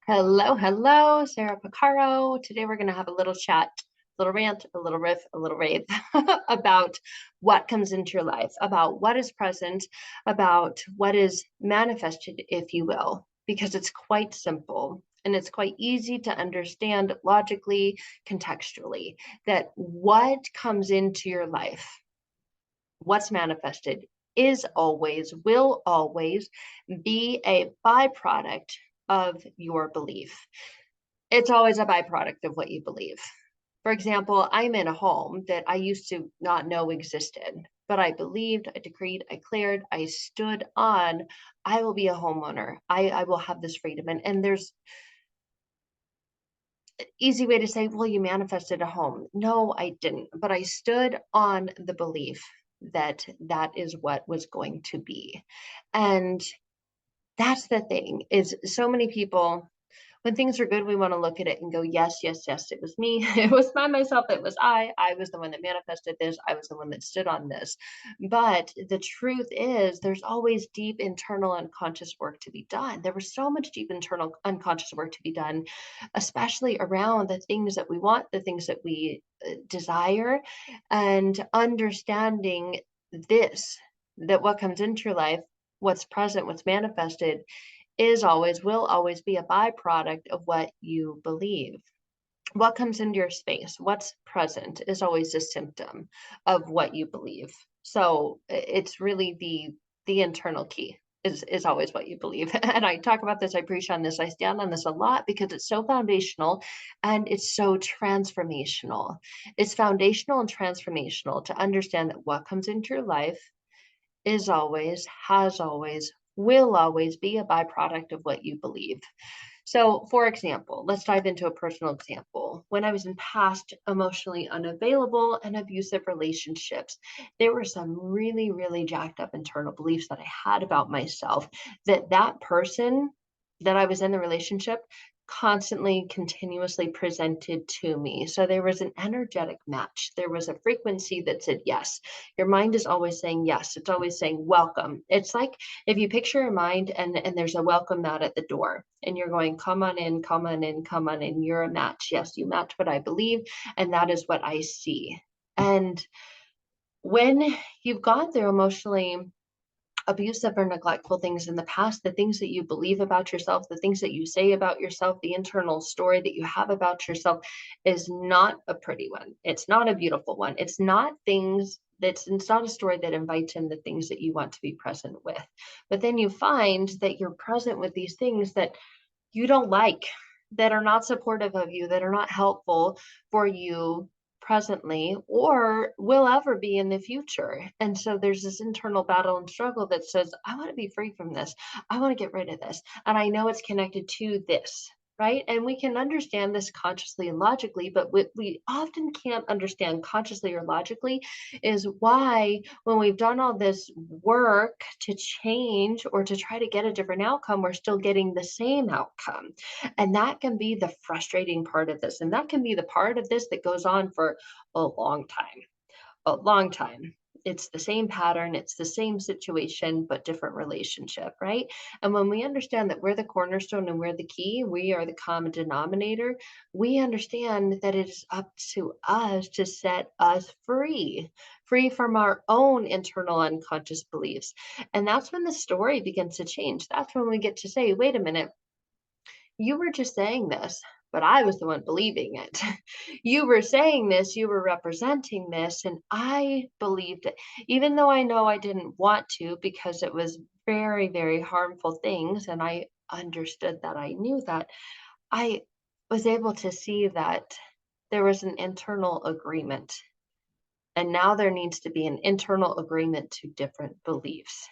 Hello, hello, Sarah Pacaro. Today we're going to have a little chat, a little rant, a little riff, a little rave about what comes into your life, about what is present, about what is manifested, if you will, because it's quite simple and it's quite easy to understand logically, contextually, that what comes into your life, what's manifested, is always, will always be a byproduct of your belief. It's always a byproduct of what you believe. For example, I'm in a home that I used to not know existed, but I believed, I decreed, I cleared, I stood on, I will be a homeowner. I will have this freedom. And there's an easy way to say, well, you manifested a home. No, I didn't, but I stood on the belief that that is what was going to be. And that's the thing is so many people when things are good, we want to look at it and go, yes, yes, yes, it was me. It was by myself. It was I. I was the one that manifested this. I was the one that stood on this. But the truth is, there's always deep internal unconscious work to be done. There was so much deep internal unconscious work to be done, especially around the things that we want, the things that we desire, and understanding this, that what comes into your life, what's present, what's manifested is always, will always be a byproduct of what you believe. What comes into your space, what's present, is always a symptom of what you believe. So it's really the internal key is always what you believe. And I talk about this, I preach on this, I stand on this a lot because it's so foundational and it's so transformational. It's foundational and transformational to understand that what comes into your life is always, has always, will always be a byproduct of what you believe. So, for example, let's dive into a personal example. When I was in past emotionally unavailable and abusive relationships, there were some really, really jacked up internal beliefs that I had about myself that person that I was in the relationship constantly continuously presented to me. So there was an energetic match. There was a frequency that said yes. Your mind is always saying yes. It's always saying welcome. It's like if you picture your mind and there's a welcome mat at the door and you're going, come on in, come on in, come on in. You're a match. Yes, you match what I believe, and that is what I see. And when you've gone through emotionally abusive or neglectful things in the past, the things that you believe about yourself, the things that you say about yourself, the internal story that you have about yourself is not a pretty one. It's not a beautiful one. It's not things that's, it's not a story that invites in the things that you want to be present with. But then you find that you're present with these things that you don't like, that are not supportive of you, that are not helpful for you presently or will ever be in the future. And so there's this internal battle and struggle that says, I want to be free from this. I want to get rid of this. And I know it's connected to this. Right. And we can understand this consciously and logically, but what we often can't understand consciously or logically is why, when we've done all this work to change or to try to get a different outcome, we're still getting the same outcome. And that can be the frustrating part of this. And that can be the part of this that goes on for a long time, a long time. It's the same pattern, it's the same situation, but different relationship, right? And when we understand that we're the cornerstone and we're the key, we are the common denominator, we understand that it is up to us to set us free, free from our own internal unconscious beliefs. And that's when the story begins to change. That's when we get to say, wait a minute, you were just saying this, but I was the one believing it. You were saying this, you were representing this, and I believed it, even though I know I didn't want to because it was very, very harmful things. And I understood that, I knew that. I was able to see that there was an internal agreement. And now there needs to be an internal agreement to different beliefs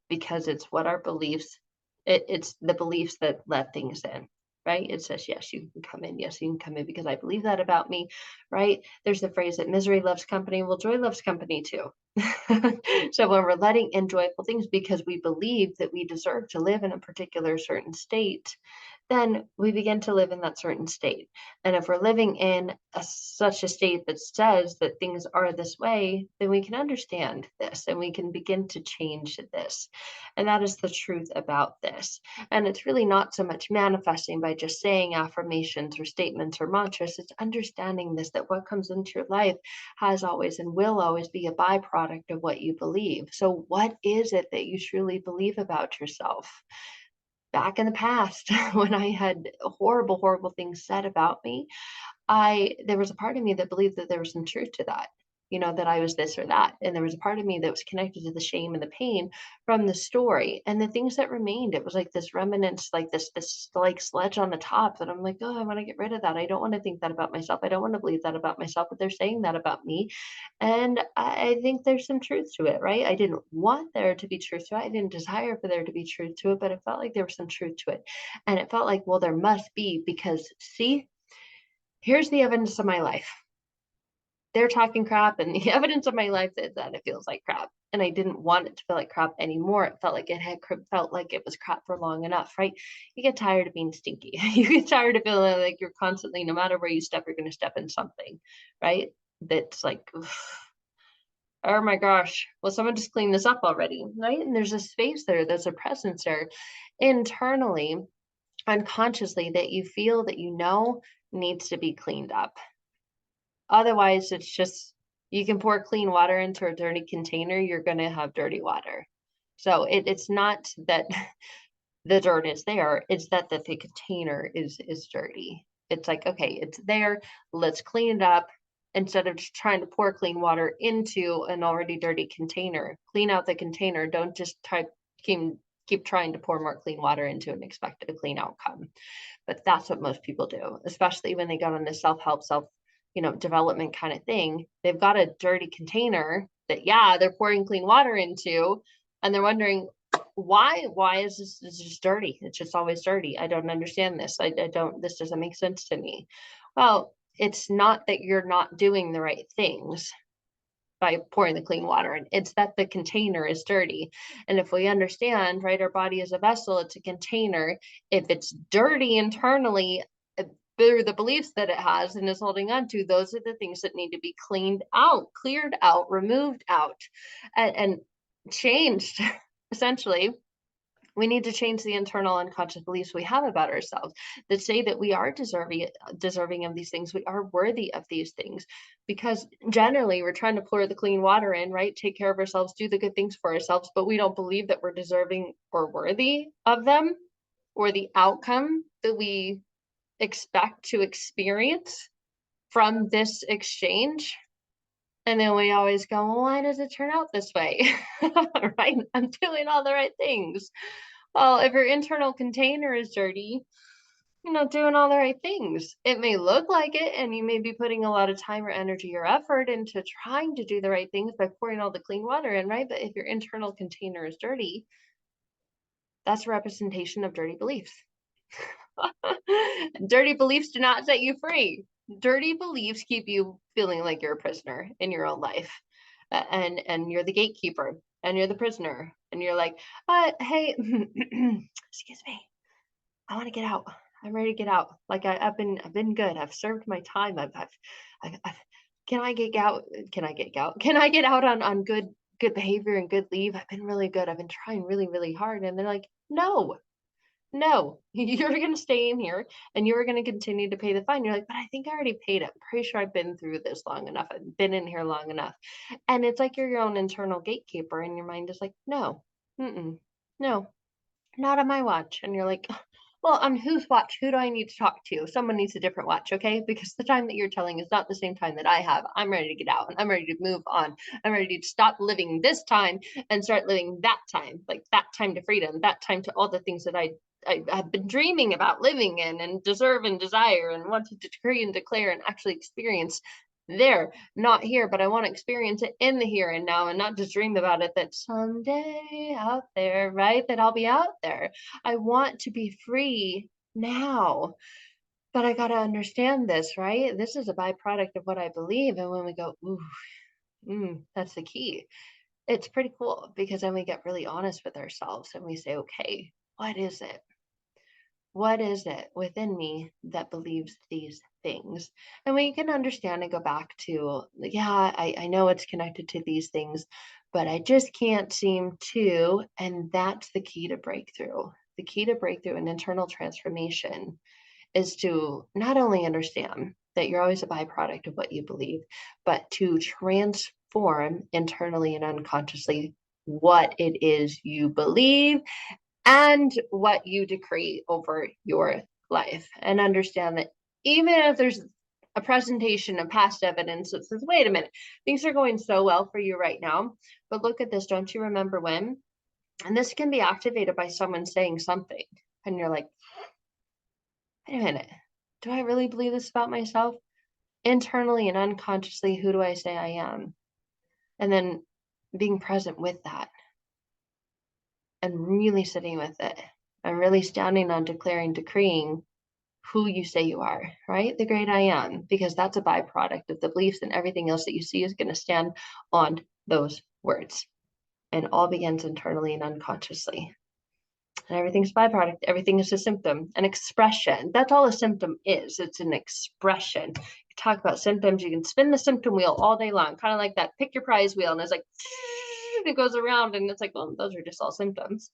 because it's what our beliefs, it's the beliefs that let things in, right? It says, yes, you can come in. Yes, you can come in because I believe that about me, right? There's the phrase that misery loves company. Well, joy loves company too. So when we're letting in joyful things because we believe that we deserve to live in a particular certain state, then we begin to live in that certain state. And if we're living in such a state that says that things are this way, then we can understand this and we can begin to change this. And that is the truth about this. And it's really not so much manifesting by just saying affirmations or statements or mantras. It's understanding this, that what comes into your life has always and will always be a byproduct of what you believe. So, what is it that you truly believe about yourself? Back in the past, when I had horrible, horrible things said about me, I there was a part of me that believed that there was some truth to that, that I was this or that. And there was a part of me that was connected to the shame and the pain from the story. And the things that remained, it was like this remnants, like this like sledge on the top that I'm like, oh, I want to get rid of that. I don't want to think that about myself. I don't want to believe that about myself, but they're saying that about me. And I think there's some truth to it, right? I didn't want there to be truth to it. I didn't desire for there to be truth to it, but it felt like there was some truth to it. And it felt like, well, there must be, because see, here's the evidence of my life. They're talking crap, and the evidence of my life is that it feels like crap. And I didn't want it to feel like crap anymore. It felt like felt like it was crap for long enough, right? You get tired of being stinky. You get tired of feeling like you're constantly, no matter where you step, you're going to step in something, right? That's like, oh my gosh, well, someone just clean this up already, right? And there's a space there, there's a presence there internally, unconsciously, that you feel that needs to be cleaned up. Otherwise, it's just, you can pour clean water into a dirty container, you're going to have dirty water. So it's not that the dirt is there, it's that the container is dirty. It's like, okay, it's there, let's clean it up instead of just trying to pour clean water into an already dirty container. Clean out the container. Don't just keep keep trying to pour more clean water into and expect a clean outcome. But that's what most people do, especially when they go on this self-help, development kind of thing. They've got a dirty container that, yeah, they're pouring clean water into, and they're wondering, why is this just dirty? It's just always dirty. I don't understand this. I don't, this doesn't make sense to me. Well, it's not that you're not doing the right things by pouring the clean water in. It's that the container is dirty. And if we understand, right, our body is a vessel, it's a container. If it's dirty internally, through the beliefs that it has and is holding on to, those are the things that need to be cleaned out, cleared out, removed out, and changed. Essentially, we need to change the internal unconscious beliefs we have about ourselves that say that we are deserving of these things. We are worthy of these things, because generally we're trying to pour the clean water in, right? Take care of ourselves, do the good things for ourselves, but we don't believe that we're deserving or worthy of them or the outcome that we expect to experience from this exchange. And then we always go, well, why does it turn out this way? Right? I'm doing all the right things. Well, if your internal container is dirty, you're not doing all the right things. It may look like it, and you may be putting a lot of time or energy or effort into trying to do the right things by pouring all the clean water in, right? But if your internal container is dirty, that's a representation of dirty beliefs. Dirty beliefs do not set you free. Dirty beliefs keep you feeling like you're a prisoner in your own life. And you're the gatekeeper and you're the prisoner. And you're like, hey, excuse me, I want to get out. I'm ready to get out. Like I've been good. I've served my time. I've can I get out? Can I get out? Can I get out on good behavior and good leave? I've been really good. I've been trying really, really hard. And they're like, no, no, you're going to stay in here and you're going to continue to pay the fine. You're like, but I think I already paid it. I'm pretty sure I've been through this long enough. I've been in here long enough. And it's like you're your own internal gatekeeper, and your mind is like, no, no, not on my watch. And you're like, well, on whose watch? Who do I need to talk to? Someone needs a different watch, okay? Because the time that you're telling is not the same time that I have. I'm ready to get out and I'm ready to move on. I'm ready to stop living this time and start living that time, like that time to freedom, that time to all the things that I have been dreaming about living in and deserve and desire and wanted to decree and declare and actually experience there, not here, but I want to experience it in the here and now, and not just dream about it that someday out there, right? That I'll be out there. I want to be free now, but I got to understand this, right? This is a byproduct of what I believe. And when we go, ooh, that's the key. It's pretty cool, because then we get really honest with ourselves and we say, okay, what is it? What is it within me that believes these things? And we can understand and go back to, yeah, I know it's connected to these things, but I just can't seem to. And that's the key to breakthrough. The key to breakthrough and internal transformation is to not only understand that you're always a byproduct of what you believe, but to transform internally and unconsciously what it is you believe and what you decree over your life. And understand that even if there's a presentation of past evidence that says, wait a minute, things are going so well for you right now, but look at this, don't you remember when? And this can be activated by someone saying something. And you're like, wait a minute, do I really believe this about myself? Internally and unconsciously, who do I say I am? And then being present with that and really sitting with it and really standing on declaring, decreeing who you say you are, right? The great I am, because that's a byproduct of the beliefs, and everything else that you see is going to stand on those words. And all begins internally and unconsciously. And everything's a byproduct. Everything is a symptom, an expression. That's all a symptom is. It's an expression. You talk about symptoms, you can spin the symptom wheel all day long, kind of like that pick your prize wheel. And it's like, it goes around, and it's like, well, those are just all symptoms.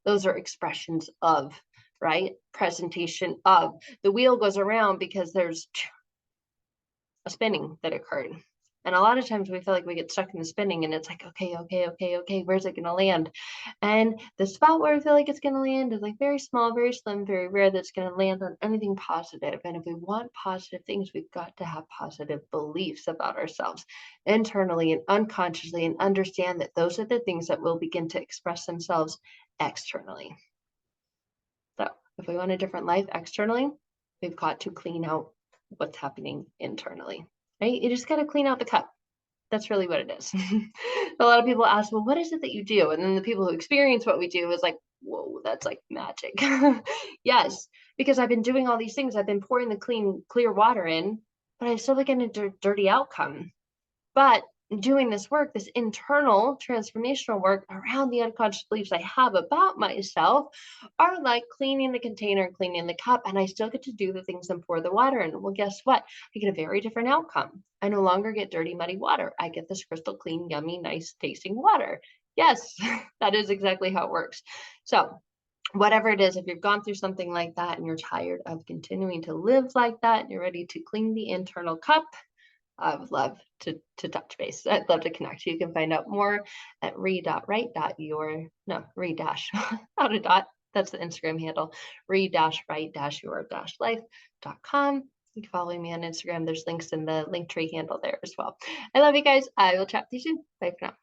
Those are expressions of, right? Presentation of. The wheel goes around because there's a spinning that occurred. And a lot of times we feel like we get stuck in the spinning, and it's like, okay, where's it going to land? And the spot where I feel like it's going to land is like very small, very slim, very rare that's going to land on anything positive. And if we want positive things, we've got to have positive beliefs about ourselves internally and unconsciously, and understand that those are the things that will begin to express themselves externally. So if we want a different life externally, we've got to clean out what's happening internally, right? You just got to clean out the cup. That's really what it is. A lot of people ask, well, what is it that you do? And then the people who experience what we do is like, whoa, that's like magic. Yes, because I've been doing all these things. I've been pouring the clear water in, but I still get a dirty outcome. But doing this work, this internal transformational work around the unconscious beliefs I have about myself, are like cleaning the container, cleaning the cup, and I still get to do the things and pour the water in. Well, guess what? I get a very different outcome. I no longer get dirty, muddy water. I get this crystal clean, yummy, nice tasting water. Yes, that is exactly how it works. So whatever it is, if you've gone through something like that and you're tired of continuing to live like that, and you're ready to clean the internal cup, I would love to touch base. I'd love to connect. You can find out more at re.right.your, no, re dash, not a dot. That's the Instagram handle, re-right-your-life.com. You can follow me on Instagram. There's links in the link tree handle there as well. I love you guys. I will chat with you soon. Bye for now.